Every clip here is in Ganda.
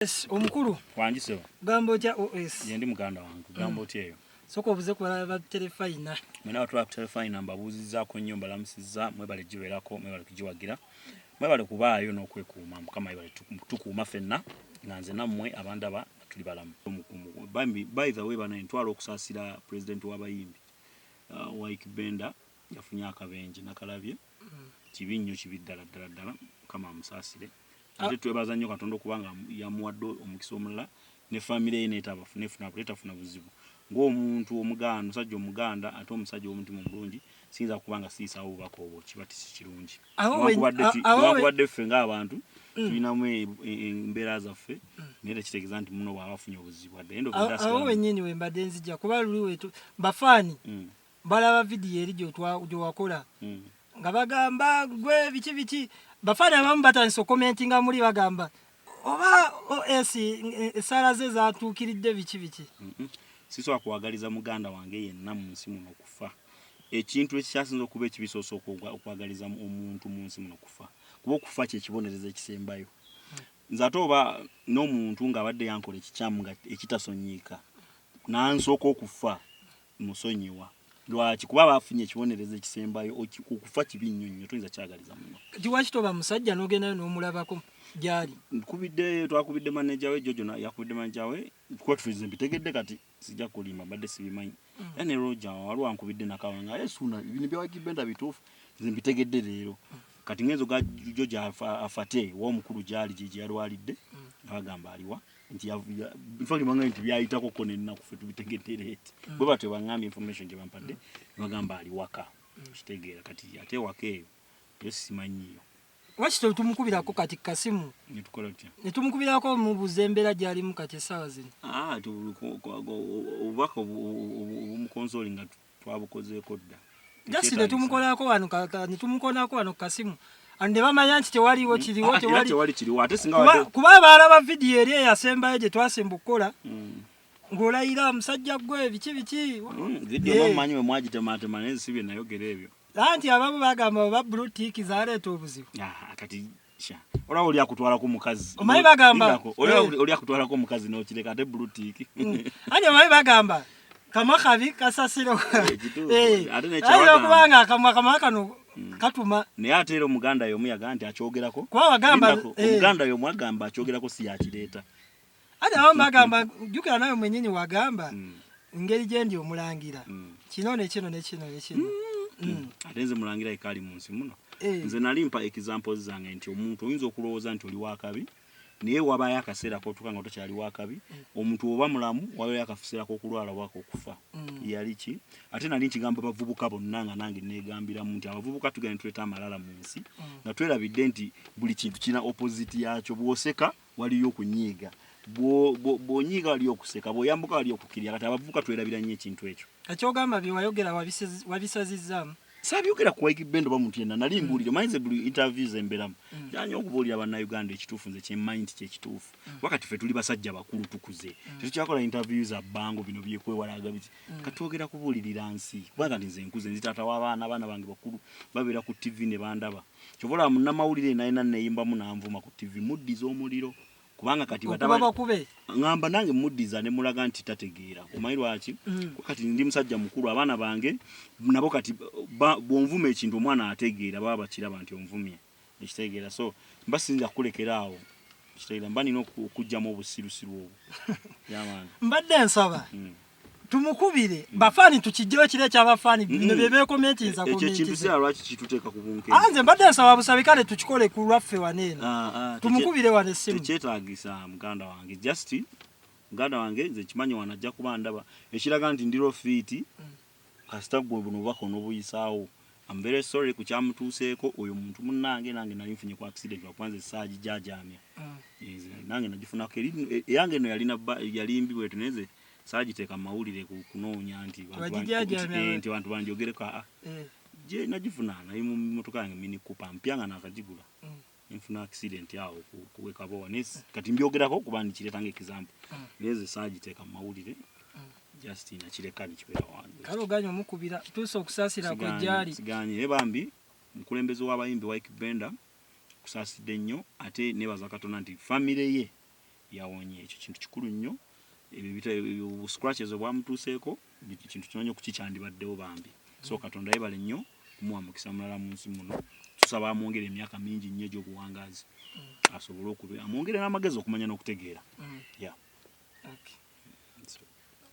Yes, omukulu. Wanjisewa. Gambo cha OS. Yendi muganda wangu. Gambo tyeyo. Soko obuze kulaba telefina. Mwena watu wa telefina mbabuzizaako nnyo mbalamusiza mwebale jiwerako mwebale kujiwagira. Mwebale kubaayo n'okwekuuma mukama yebale tukuuma ffenna nga nze nammwe abandaba tuli balamu. By the way bana Atuusa Okusasira president w'Abayimbi wa Ykee Benda yafunye akabenje nakalabye. Kibi nnyo kibi ddala kama amusaasire. Ate twebaza nnyo Katonda okubanga yamuwadde omukisa omulala ne family ye netafuna buzibu. Ng'omuntu omuganda musajja omuganda ate omusajja w'omutima omulungi siyinza kubanga siisaawo obubaka obwo kiba tikirungi. Newankubadde ffe ng'abantu tulinamu embeera zaffe naye tekitegeeza nti muno bw'aba afunye obuzibu adde endo awo wennyini we mbadde nzija kuba luli wetu bafaani balaba vidiyo eri gyowakola nga bagamba gwe biki bafaani abamu batandise okomentinga muli bagamba oba OS essaala ze zaatuukiridde biki sisobola kuwagaliza muganda wange yenna mu nsi muno okufa. Ekintu ekikyasinza okuba ekibisoose okwagaliza omuntu mu nsi muno okufa kuba okufa kye kibonerezo ekisembayo. Nze ate oba n'omuntu ng'abadde yankola ekikyamu nga ekitasonyiika n'ansooka okufa musonyiwa. Lwaki kuba bafunye ekibonerezo ekisembayo okufa kibi nnyo toyinza kyagaliza muno. Lwaki toba musajja n'ogendayo n'omulabako gyali? Twakubidde manager we Jojo yakubidde manager we kuba tufize mbitegedde kati sijja kulimba badde sibimanyi. Yani Roger waliwo ankubidde nakawanga Suuna ibintu bya Ykee Benda bituufu nze mbitegedde leero. Kati ngenzo ga Jojo afate w'omukulu gyali gye yalwalidde abagamba aliwa nti bifali manga nti byayitako ko nennaku ffe tubitegedde leeti. Bwe batwe bangambye information gye bampadde bagamba ali waka. Kitegeera kati ate waka eyo simanyiyo. Lwaki tumukubirako kati kasimu? Netukola tutya? Netumukubirako mu buzembera gy'alimu kati essaawa zino. Obubaka obumukonsolinga twabukozeeko dda. Jasi netumukolako wano kasimu. Ande bamanya nti tewaliwo kiriwo kiriwo ate singa kuba balaba vidiyo eri eyasembayo gye twasemba okukola ng'olayira musajja gwe biki vidiyo bamumanyi bwe mwagitemaatema naye si bye nayogera ebyo. Anti abamu bagamba oba blue tick zaleeta obuzibu. Kati olaba oli akutwalako omukazi. Omanyi bagamba oli akutwalako omukazi n'okireka ate blue tick. Anti omanyi bagamba kamwa kabi kasasiro. Ayo okubanga akamwa kano katuma. Naye ate era omuganda y'omu yagamba nti akyogerako. Kuba bagamba omuganda y'omu agamba akyogerako si yakireeta. Ate abamu bagamba jjukira nawe mwennyini wagamba engeri gye ndi Omulangira. Kino ne kino. Ate nze Mulangira ekaali mu nsi muno. Nze nalimpa examples zange nti omuntu oyinza okulowooza nti oli wakabi naye wabayo akaseera kotuuka nga tokyali wakabi. Omuntu oba mulamu wabayo akaseera k'okulwala wako okufa. Yali ki? Ate nali nkigamba abavubuka bonna nga nange neegambiramu nti abavubuka tugenda tuleeta amalala mu nsi nga twerabidde nti buli kintu kirina opposite yakyo. Bw'oseka waliyo okunyiiga, bw'onyiiga waliyo okuseka, bw'oyambuka waliyo okukirya. Kati abavubuka twerabira nnyo ekintu ekyo. Ekyogamba bye wayogera wabisazizzaamu. Sabyogera ku Ykee Benda oba muntu yenna nali mbuulire manyize buli interviews emberamu yanyi okubuulira bannayuganda ekituufu nze kyemmanyi nti kyekituufu. Wakati ffe tuli basajja bakulu tukuze tetukyakola interviews abbango bino byekwewalaga biti katwogera kubuulirira nsi kubanga nti nze nkuze nzi taata w'abaana bange bakulu babeera ku TV ne bandaba kyobola munnamawulire nayina neyimbamu nanvuma ku TV muddiza omuliro kubanga kati ngamba nange muddiza ne mulaga nti tategeera. Omanyi lwaki? Kati ndi musajja mukulu abaana bange nabo kati bw'onvuma ekintu omwana ategeera baba bakiraba nti onvumye ekitegeera. So mbasinza kulekera awo ekitegeera mba nina okugyamu obusirusiru obwo. Yamaani mbadde nsaba tumukubire bafaani tukijjeyo kire ky'abafaani bino bye beekomentinza ekyo kintu si lwaki kituteeka ku bunke. Nze mbadde nsaba busabi kale tukikole ku lwaffe waneeno tumukubire wane essimu. Tekyetaagisa muganda wange just muganda wange nze kimanyi wanajja kuba ndaba ekiraga nti ndiro fiiti kasita gwe buno bubaka onobuyisaawo. I'm very sorry ku kyamutuuseeko oyo muntu munnange nange nali nfunye ku accident lwakubanza essaaji gyajamya nange nagifunako eyange eno yali mbi bwetu neze saagiteeka mawulire kunoonya nti bantu banjogereko gye nagifuna naye mu mmotoka yange Mini Cooper mpya nga nakagigula nfuna accident awo kuwekabowa kati mbyogerako kuba ndikireeta ng'example neze saagiteeka mawulire just nakireka nikibeera wange. Kale oganye omukubira Atuusa Okusasira gwe gyali. Siganye bambi mukulembeze w'Abayimbi wa Ykee Benda kusaasidde nnyo ate nebaza Katonda nti family ye yawonye ekyo kintu kikulu nnyo ebyo bita scratches obwamutuuseeko kintu kinonyo kukikyandibaddewo bambi so Katonda yebale nnyo kumuwa mukisa mulala mu nsi muno tusaba amwongere emyaka mingi nnyo egy'obuwangazi asobole okubeera amwongere n'amagezi okumanya n'okutegeera yeah. Okay.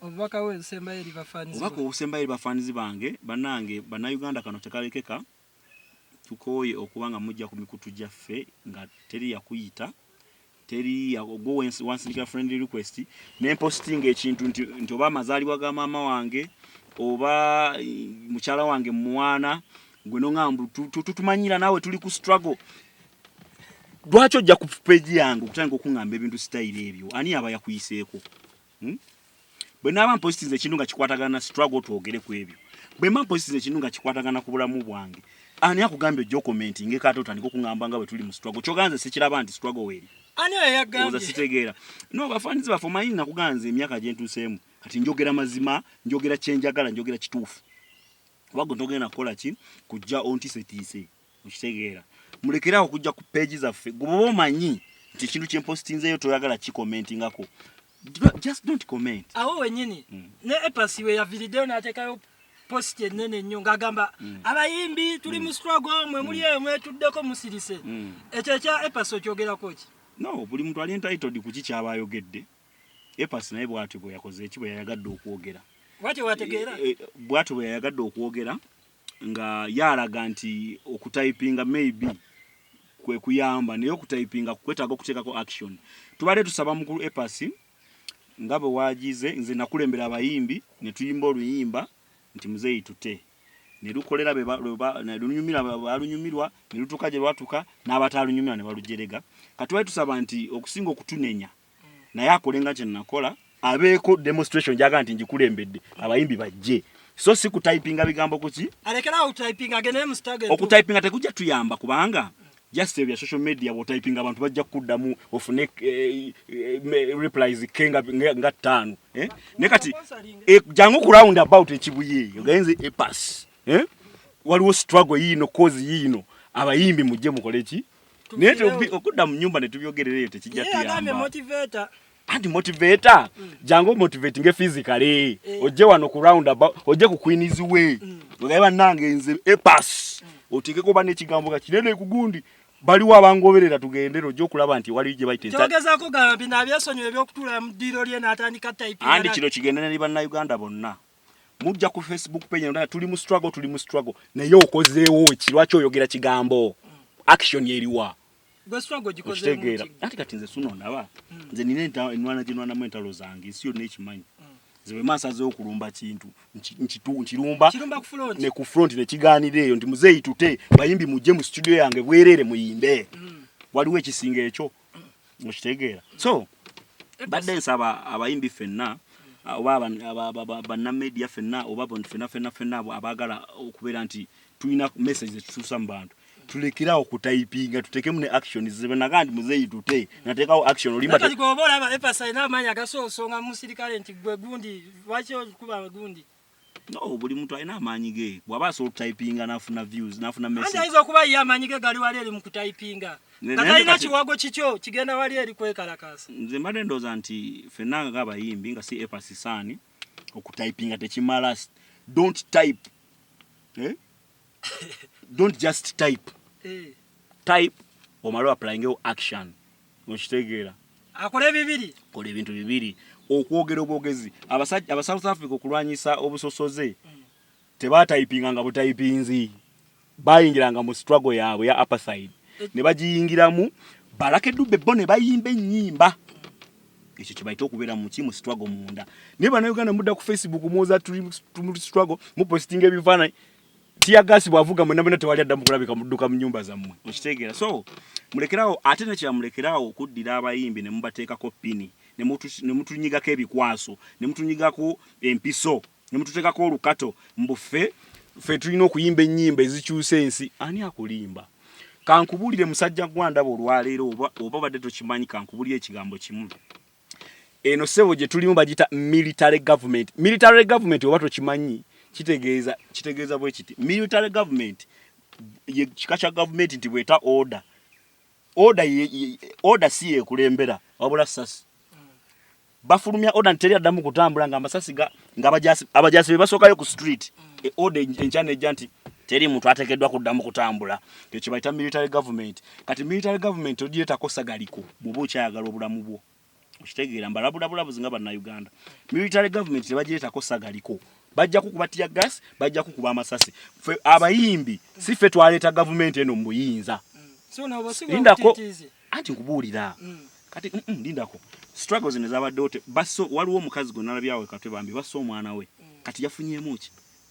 Obubaka obusembayo eri bafaanizi obubaka obusembayo eri bafaanizi bange bannange bannayuganda kano tekalekeka tukooye okuba nga mujja ku mikutu gyaffe nga teri yakuyita teri go wansindika friendly request nemposting ekintu nti oba amazaalibwa ga maama wange oba mukyala wange mwana gwe nongambu tutumanyira nawe tuli ku struggle lwaki ojja ku page yange okutandika okungamba ebintu style ebyo ani aba yakuyiseeko bwe naba posting ekintu nga kikwatagana na struggle twogere ku ebyo bwe mba posting ekintu nga kikwatagana ku bulamu bwange ani akugambye ojja commenting ekato otandika okungamba nga bwe tuli mu struggle kyoganze sikiraba nti struggle weri ani yagambye oza sitegeera no bafaanizi baffe omanyi nakuganze emyaka gye ntuuseemu kati njogera mazima njogera kyenjagala njogera kituufu wago ntogenda kukola ki kujja ontiisetiise okitegeera mulekerawo kujja ku page zaffe gwe omanyi nti ekintu kyempostinzeeyo toyagala kikomentingako just don't comment awo wenyini ne Apass we yavirideo n'ateekayo post ennene nnyo ng'agamba abayimbi tuli mu struggle mwe muli emwe tuddeko musirise ekyo ekya Apass okyogerako ki no buli muntu ali entitled ku kikyaba ayogedde Apass naye bw'atyo bwe yakoze eki bwe yayagadde okwogera bw'atyo wategeera bw'atyo bwe yayagadde okwogera nga yalaga nti okutypinga maybe kwe kuyamba naye okutypinga kwetaaga okuteekako action tubadde tusaba mukulu Apass nga bwe waagize nze nakulembera abayimbi ne tuyimba oluyimba nti muzeeyi tute ne lukolera ne lunyumira balunyumirwa ne lutuka gye lwatuka n'abataalunyumira ne balujerega katubaye tusaba nti okusinga okutunenya naye akolenga kye nakola abeeko demonstration gyaga nti njikulembedde abayimbi bajje so si kutypinga bigambo kuki alekerawo typinga agende mu stage okutypinga tekujja tuyamba kubanga just ebya social media bo typing abantu bajja kuddamu ofune replies kenga nga 5 ne kati jangu ku round about ekibuye yogenze Apass waliwo struggle yino cause yino abayimbi mujje mukole ki nete okudda mu nyumba ne tubyogerere tekijja tuyamba motivator anti motivator jangu motivating physically ojje wano ku round about ojje ku queenies way ogaiba nange nze Apass otikeko bane kigambo ka kinene kugundi baliwo abangoberera tugendero ojja okulaba nti wali gye bayite kyogezaako gamba bina byesonyiwe ebyokutula mu ddiiro lye n'atandika typing andi kino kigenda ne bannayuganda bonna mujja ku Facebook page ndala tuli mu struggle naye okozeewo ki lwaki oyogera kigambo action yeriwa gwe struggle gikozeewo ati kati nze Suuna ndaba nze nina enwana mu entalo zange nsi yonna ekimanyi zewe masazeewo okulumba kintu nkirumba ne ku front ne kigaanira eyo nti muzeeyi tute bayimbi mujje mu studio yange bwerere muyimbe waliwo ekisinga ekyo okitegeera so badde nsaba abayimbi ffenna oba bannamedia ffenna oba ffenna abaagala okubeera nti tulina messages tutuusa mu bantu tulekerawo kutypinga tutekemu ne action zibenaga nti muzeeyi tute nateekawo action olimba kati gobola aba Apass alina amaanyi agasoosonga mu sirikale nti gwe gundi lwaki okuba gundi no buli muntu alina amaanyi ge bw'aba asobola okutypinga n'afuna views n'afuna message andi ayinza okuba ye amaanyi ge gali wali eri mu kutypinga katalina kiwago kikyo kigenda wali eri kwekalakasa nze mbadde ndowooza nti ffenna ng'abayimbi nga si Apass saani okutypinga tekimala don't type don't just type type omalo applying action okitegeera akole bibiri kola ebintu bibiri okwogera obwogezi aba South Africa okulwanyisa obusosoze tebatypinga nga butypinzi bayingiranga mu struggle yaabwe ya apartheid ne bagiyingiramu Baleke dubbe bo ne bayimba ennyimba ekyo kibayita okubeera mu kimu struggle munda ne bannayuganda mudda ku Facebook muoza tuli struggle mu posting ebifaananyi tiagasi bwavuga mwe nabona tewali addamu kulabika mudduka mu nyumba zammwe okitegeera so mulekerawo ate ne kyamulekerawo okuddira abayimbi ne mubateekako pini ne mutunyigako ebikwaso ne mutunyigako empiso ne mututeekako olukato mbuffe ffe tulina okuyimba ennyimba ezikyusa ensi ani akulimba kankubulire musajja gwandaba olwaleero oba badde tokimanyi kankubulire ekigambo kimu eno sebo gye tulimu bagita military government oba tokimanyi kitegeeza bwe kiti military government ye kika government nti bweta order si yekulembera wabula sasi bafulumya order nteri addamu kutambula nga amasasi nga abajasi bebasokayo ku street order enchane janti teri muntu atekeddwa kuddamu kutambula ekyo bayita military government kati military government odieta ko sagaliko bubu kyayagala obulamu bwo okitegeera mbalabula buzinga bana Uganda military government tebajeta ko sagaliko bajja kukubatia gas bajja kukuba amasasi fe abayimbi si fe twaleta government eno mbuyinza so na obosigo kutitize anti nkubulira kati ndindako struggles nezabadde ote baso waliwo omukazi gonna nabyawe katwe bambi baso omwana we kati yafunyemu ki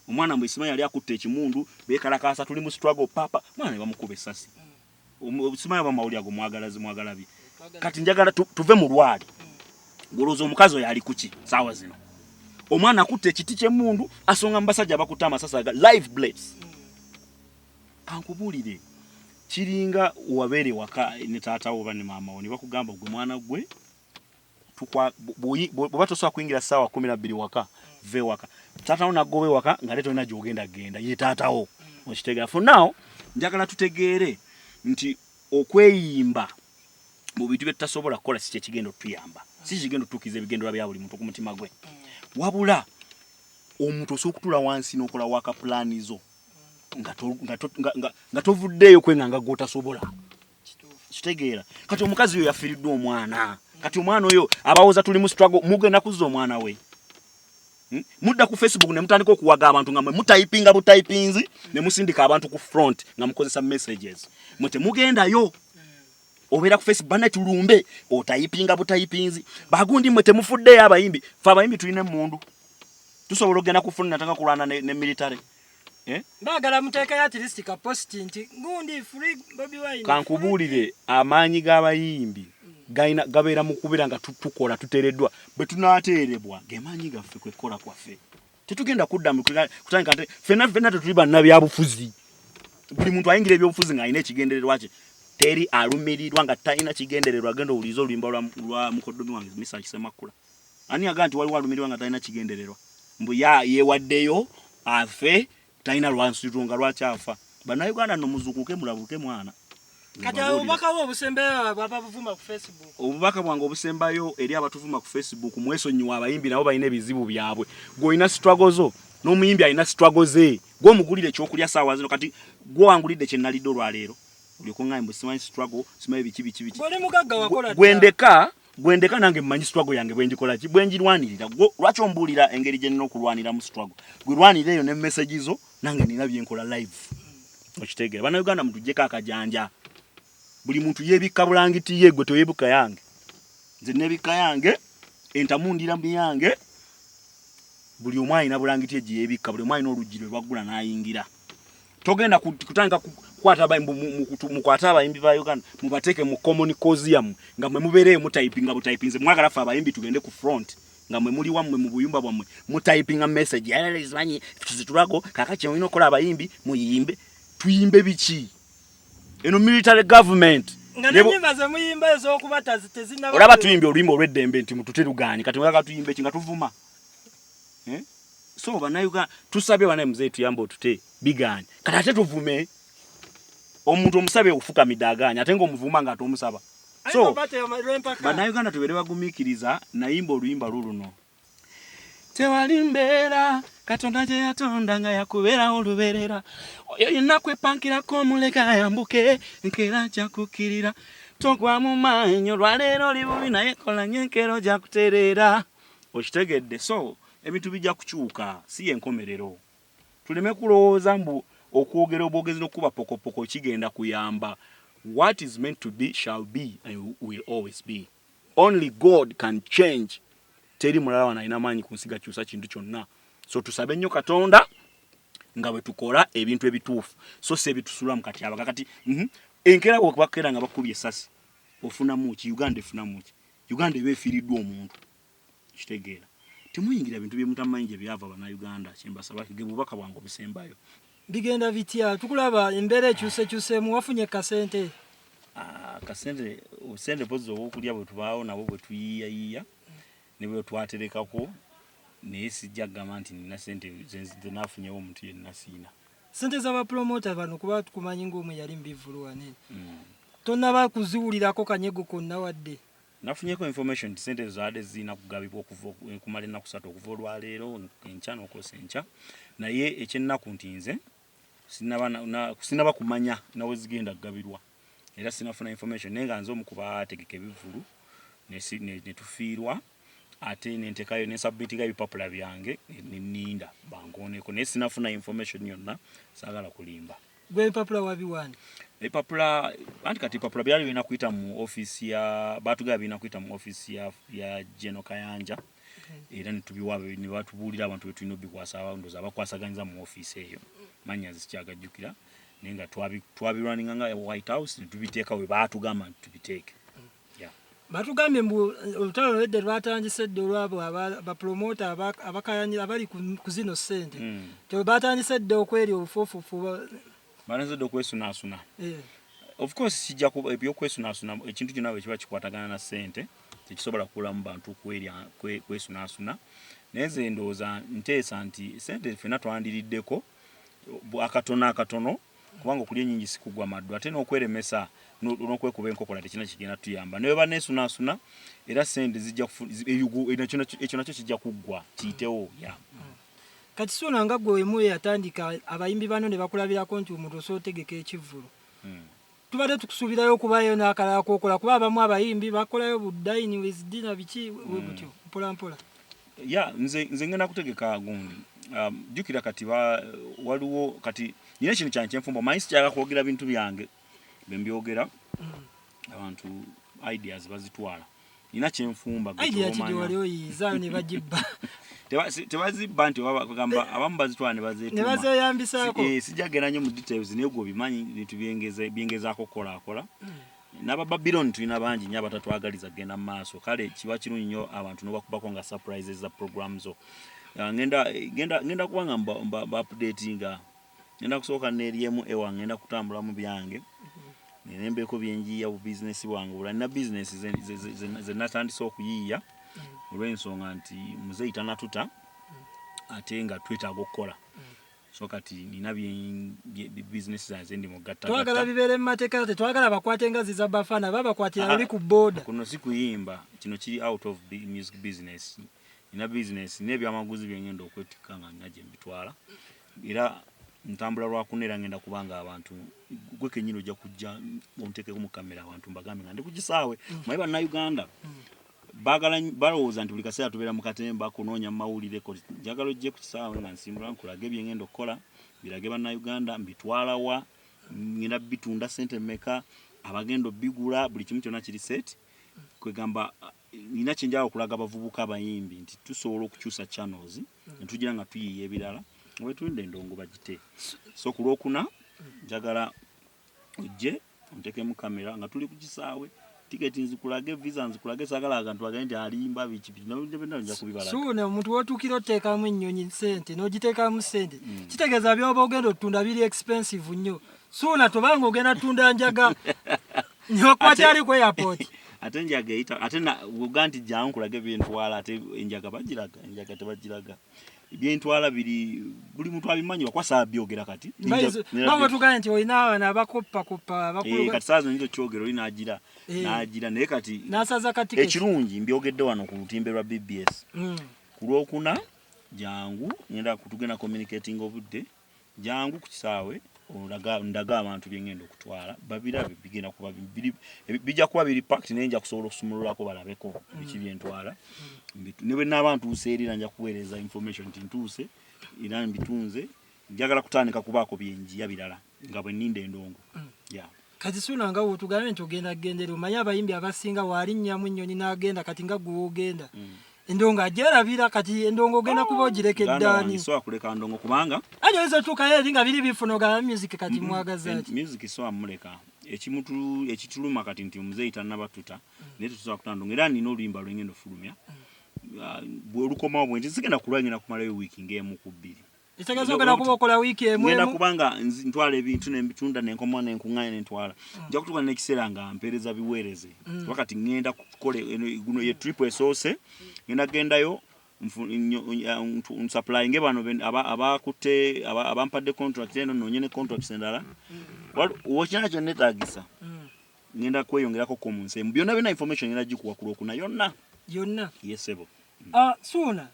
omwana mbisima yali akutte ekimundu bekalakasa tuli mu struggle papa mwana bamukube essasi obisima yaba mawuli ago mwagalabi kati njagala tuve mu lwali golozo omukazi yali kuki sawa zino omwana akutte ekiti ky'emundu asonga mbasajja bakutama sasa live blades kankubulire kiringa wabere waka ne taata wo bane mama wo ne bakugamba gwe mwana gwe tukwa bwatosoa kuingira sawa 12 waka ve waka taata ona gobe waka ngaleto ina jogenda genda ye taata wo okitega for now njagala tutegeere nti okweyimba mu bitu bitasobola kola si kigendo tuyamba si kigendo tukize bigendo bya buli muntu ku mutima gwe wabula omuntu osokutula wansi nokola waka planizo nga tovuddeyo kwenganga gota sobola kitegeera kati omukazi oyo yafiridde omwana kati omwana oyo abawoza tuli mu struggle mugenda kuzza omwana we mudda ku Facebook ne mutandika okuwaga abantu nga mutypinga butypinzi ne musindika abantu ku front nga mukozesa messages mute mugendayo obera ku Facebook bana tulumbe otypinga butypinzi bagundi mute mufudde abayimbi fa abayimbi tulina mundu tusobola ogenda ku front natanga kulwana ne military bagala muteka ya list ka post nti gundi free Bobi Wine kankubulire amaanyi g'abayimbi gaina gabeera mukubira nga tukola tutereddwa bwe tunaterebwa gemaanyi gaffe kwekola kwaffe tetugenda kudda kutandika ate fena tuliba nabya bufuzi buli muntu ayingira ebyobufuzi nga ayina ekigendererwa kye teri alumirirwa nga tayina kigendererwa agenda ulizo oluyimba lwa mukodomi wange misa kisemakula ani aganti wali walumirirwa nga tayina kigendererwa mbu yewaddeyo afe tayina lwansitunga lwakyafa bana Uganda no muzukuke mulabuke mwana kati obubaka bwo obusembayo abavuma ku Facebook obubaka bwange obusembayo eri abatuvuma ku Facebook mwesonyiwe abayimbi nabo bayina ebizibu byabwe goina struggles n'omuyimbi ayina struggles gwo mugulire ekyokulya sawa zino kati gwo wangulide kye nalidde olwaleero uliko ngambo simanyi struggle simanyi biki bole mugagga wakola gwendeka nange mmanyi struggle yange bwenjikola ki bwenjirwanirira gwo lwaki ombulira engeri gye nino kulwanira mu struggle gwirwanira eyo ne message zo nange nina byenkola live okitegeera bana Uganda mutujjeka akajanja buli muntu yebika bulangiti ye gwe toyebuka yange nze nebika yange entamundira mbi yange buli omwayi na bulangiti ye yebika buli omwayi n'olujjiro lwagula nayingira togenda kutanga kwata abayimbi mukwata abayimbi ba Uganda mubateke mu common cause yamu nga mwe mubereyo mutypinga butypinze mwagala fa abayimbi tugende ku front nga mwe muli wamwe mu buyumba bwamwe mutypinga message yalezanyi tuzitulago kakaki oyino kola abayimbi muyimbe tuyimbe bichi eno military government nganyimba za muyimba ezo kubata zitezina olaba tuyimbe oluyimba olw'eddembe nti mututerugani kati mwaga tuyimbe kinga tuvuma so bana Uganda tusabye bana mzee tuyambo otute bigani kati ate tuvume omuntu omusabe ofuka midaganya ate ngo omuvuma nga atomusaba so bana Uganda tubere bagumikiriza nayimba oluyimba luluno tewalimbeera Katonda je yatonda nga yakubera oluberera oyo yenakwe pankira ko muleka yambuke nkera kyakukirira togwa mu manyo lwaleero libubi naye kola nyenkero ja kuterera okitegedde so ebintu bijja kukyuka si enkomerero tuleme kulowooza mbu okwogera obwogezi n'okuba pokopoko kigenda kuyamba what is meant to be shall be and will always be only God can change teri mulala wana ina manyi kunsiga kyusa kintu kyonna so tusabe nnyo Katonda nga bwe tukola ebintu ebituufu so se bitusula mu kati abaga kati enkera bwo bakera nga bakubye essasi ofuna muki Uganda efuna muki Uganda ebefiiriddwa omuntu kitegeera temuyingira bintu bye mutamanyi gye byava bana Uganda kyembasaba kige bubaka bwango bisembayo bigenda bitya tukulaba embere cyuse mu wafunye kasente kasente usende pozo okulya bwe tubaawo nabo bwe tuyiya nibwe twaterekako nesi jagamanti nina sente zenze nafunyewo omuntu yenna sina sente za ba promoter bano kuba tukumanyi ng'omwe yali mbivulwa ne tonna bakuziwulirako kanyego konna wadde nafunyeko information sente zaade zina kugabibwa okuva kumala ennaku 3 okuva olwaleero enkya n'okosa enkya naye ekyennaku ntinze sinaba kumanya nawe zigenda kugabirwa era sinafuna information naye nga nze omu ku baategeka ebivvulu ne tufiirwa ate nentekayo ne submitinga ebipapula byange ninda bangooneko naye sinafuna information yonna saagala kulimba. Gwe ebipapula wabiwani? Ebipapula anti kati ebipapula byali birina kuyita mu office ya baatugaba birina kuyita mu office ya General Kayanja era netubiwa ne batubuulira abantu betulina obikwasa abandoza abakwasaganyiza mu office eyo manya zikyagajjukira naye nga twabirwaninga nga White House netubiteeka we baatugamba tubiteeke. Batugambye mbu olutalo lwedde lwatandise dde olwabo abapromota abakayanyira abali ku zino ssente batandise dde okwerya obufuufufu banazadde okwesunaasuna. Of course kijja ebyokwesunaasuna ekintu kyonna bwe kiba kikwatagana na ssente tekisobola kukulamu bantu kwesunaasuna naye nze ndowooza nteesa nti ssente ffenna twandiriddeko akatono kubanga okulya ennyingi sikugwa maddu ate n'okweremesa n'okwekuba enkokola tekina kigenda tuyamba naye baneesunaasuna era ssente zijja ekyo nakyo kijja kuggwa kiyitewo. Kati Suuna nga gwe wemu yatandika abayimbi bano ne bakulabirako nti omuntu osobola otegeka ekivvulu tubadde tukusuubirayo okubayo n'akalala k'okola kuba abamu abayimbi bakolayo buddayini wezdina biki we butyo mpola mpola. Nze ngenda kutegeka gundi jjukira kati waliwo kati nina ekintu kyange kyenfumba manyi sikyaga kwogera bintu byange bwe mbyogera abantu ideas bazitwala nina kyenfumba idea kidyowali oyiiza ne bagibba tebazibba nti bagamba abamu bazitwala ne bazeyambisaako sijagenda nnyo mu details naye gwe obimanyi bintu byengezaako kukolakola n'Ababylon tulina bangi nnyo abatatwagaliza kugenda mu maaso kale kiba kirungi nnyo abantu n'obakubako nga surprises za program zo. Ngenda kuba nga mba updatinga ngenda kusooka n'eriemu ewa ngenda kutambula mu byange nembeeko byenjiya bu business bwange bula nina business ze natandise okuyiiya olw'ensonga nti muzeeyi tanatuta ate nga twetaaga okukola so kati nina business zange ndi mugatta twagala bibeere mu mateeka tetwagala bakwate engazi za bafana babakwatira luli ku booda kuno si kuyimba kino kiri out of music business nina business n'ebyamaguzi byengenda okwetikka nga nina gye mbitwala era ntambula lwakunera ngenda kubanga abantu gwe kenyino ojja kujja onteekeko mu kamera abantu mbagambe nga ndi ku kisaawe maye bannayuganda balowooza nti buli kaseera tubeera mu katemba kunoonya mu mawulire njagala ojje ku kisaawe nga nsimbula nkulage byengenda okukola birage bannayuganda mbitwala wa ngenda bitunda ssente mmeka abagenda obbigula buli kimu kyonna kiri set kwegamba nina kyenjala okulaga abavubuka abayimbi nti tusobola okukyusa channels netugira nga tuyiiya ebirala wetulinde endongo bagite so ku lwokuna njagala ojje onteeke mu kamera nga tuli ku kisaawe tiketi nzikulage visa nzikulage sagala abantu bagende nti alimba biki nja kubibala. Suuna omuntu wotuukira oteekamu ennyonyi ssente n'ogiteekamu ssente kitegeeza byoba ogenda otunda biri expensive nnyo. Suuna tobanga ogenda tunda njaga nyokwati ali ku airport ate njaga eyita ate uga nti jangu kulage byentwala ate enjaga bagiraga enjaga tebagiraga byentwala biri buli muntu abimanyi bakwasa byogera kati baba tugane nti olina abaana abakoppa bakulu kati saazo nizo kyogero olina agira naye kati nasaza kati ekirungi mbyogedde wano ku lutimbe lwa BBS ku lwokuna jangu ngenda kutugenda communicating obudde jangu ku kisaawe ndaga abantu byengenda okutwala babirabe bigenda kuba bijja kuba biri packed nenja kusobola okusumululako balabeko biki byentwala niwe n'abantu useerira nja kuweereza information ntuuse era mbitunze njagala kutandika kubaako byenjiya birala nga bwe nninda endongo. Kati Suuna nga wotugambe nti ogenda gendera omanyi abayimbi abasinga waalinnyamu ennyonyi n'agenda kati nga gwe ogenda endongo ajerabira kati endongo ogenda kuba ogirekeddaani so akuleka ndongo kubanga ajoyinza otuukayo eri nga biri bifunoga music kati mwagaza ati music so amuleka ekituluma kati nti omuzeeyi tannabatuta naye tusobola kutandongo era nina oluyimba lwengenda ofulumya bwolukomawo bwe nti sigenda kulwanyira kumalayo wiiki ng'emu ku bbiri ekitegeeza ogenda kuba okola wiiki emu ngenda kubanga ntwala ebintu nembitunda nenkoma nenkuŋŋaanya nentwala nja kutuuka n'ekiseera nga mpeereza biweereze wakati ngenda kukole guno ye trip esoose ngenda gendayo nsupplyinge bano abakutte abampadde contract eno noonye ne contracts endala wokinaa kyo neetaagisa ngenda kweyongerako comments byonna byonna information ngenda gikuwa ku Lwokuna yonna yesebo. Suuna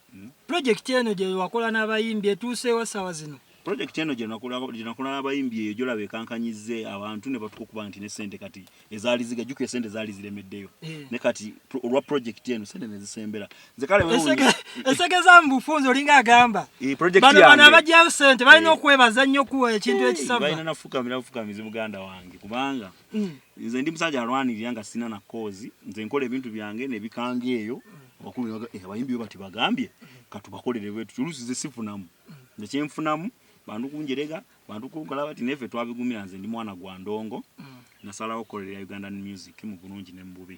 project eno gye wakola n'abayimbi etuuseewo ssaawa zino. Project eno gye nakola n'abayimbi eyo gyolaba ekankanyize abantu ne batukukuba nti ne ssente kati ezaali zigajjuka esente zaali ziremeddeyo ne kati olwa project eno ssente ne zisembera nze kale esegeza mu bufunze olinga agamba bano abajjayo ssente balina okwebaza nnyo kuwa ekintu ekisava balina nafukamizi muganda wange kubanga nze ndi musajja alwanirira nga sina na kozi nze nkola ebintu byange ne bikanga eyo abakulu abayimbi bati bagambye katubakolere bwetu tulusize sifunamu nekyenfunamu bantu kunjerega bantu kukola bati nefe twabigumira nze ndi mwana gwa ndongo nasalawo kolera Ugandan music mu bulungi ne mbubi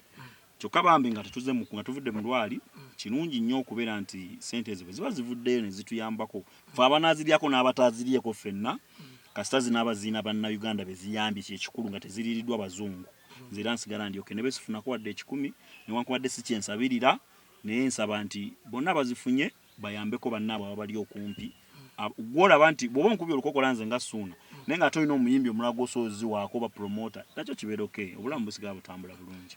kyokka bambi nga tetuze mu nga tuvudde mu lwali kirungi nnyo okubeera nti sente ezo ziba zivuddeyo ne zituyambako fe abanaaziryako n'abataaziryeko ffenna kasita zinaabazina banna Uganda beziyambye kyekikulu nga teziriiriddwa bazungu nze era nsigala ndyoke ne besifunako wadde 10 newankubadde si kyensabirira naye nsaba nti bonna bazifunye bayambeko bannaabo ababali okumpi gwolaba nti bw'oba onkubye olukokola nze nga Suuna naye nga tolina omuyimbi omulala gw'osoozi waako ba promoter nakyo kibeera okay obulamu busigala butambula bulungi.